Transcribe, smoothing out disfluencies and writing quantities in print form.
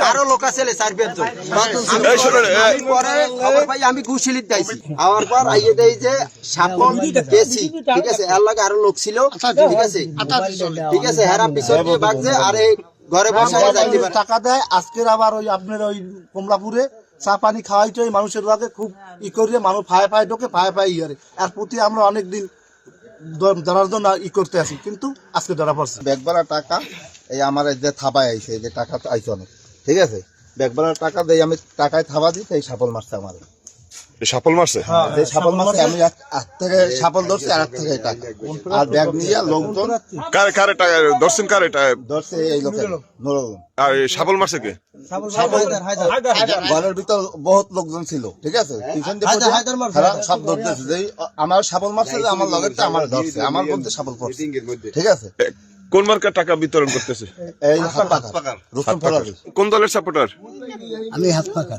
আরো লোক আছে 4-5 জন। আমি ঘুষিলিত গাইছি আমার পর আইয়ে দেই যে সাপন গেছি, ঠিক আছে। এর লাগে আরো লোক ছিল, ঠিক আছে, ঠিক আছে। হেরা পিছন দিয়ে বাগছে আর এই ঘরে বসে যাইতে পারে টাকা দেয়। আজকের আবার ওই আপনার ওই কমলাপুরে চা পানি খাওয়াইতে মানুষের লাগে খুব ই করিয়ে মানুষ ফায়ে ঢোকে, ফায়ে ইয়ে। এর প্রতি আমরা অনেকদিন ধরার জন্য ই করতে আসি, কিন্তু আজকে ধরা পড়ছে। ব্যাগবালা টাকা এই আমার যে থাবায় আইছে, যে টাকা আইছে অনেক, ঠিক আছে। ব্যাগবালার টাকা দেই, আমি টাকায় থাবা দিই, এই সাপল মারছে আমার। সাপল মারছে? সাপল মারছে, আমি এক থেকে সাপল ধরছি, আর এক থেকে টাকা আর ব্যাগ নিয়ে লোকজন। কারে টাকা ধরছেন? কারে ধরছে এই লোকের নুরুল। আর সাপল মারছে কে? ঘরের ভিতর বহুত লোকজন ছিল, ঠিক আছে। পিছন দিয়ে সব ধরতেছে যে আমার সাপল মারছে, আমার লগেরটা আমার ধরছে, আমার মধ্যে সাপল পড়ছে, ঠিক আছে। কোন মার্কার টাকা বিতরণ করতেছে? এই হাত পাকার রুস্তম ফরাজি। কোন দলের সাপোর্টার? আমি হাত পাকা।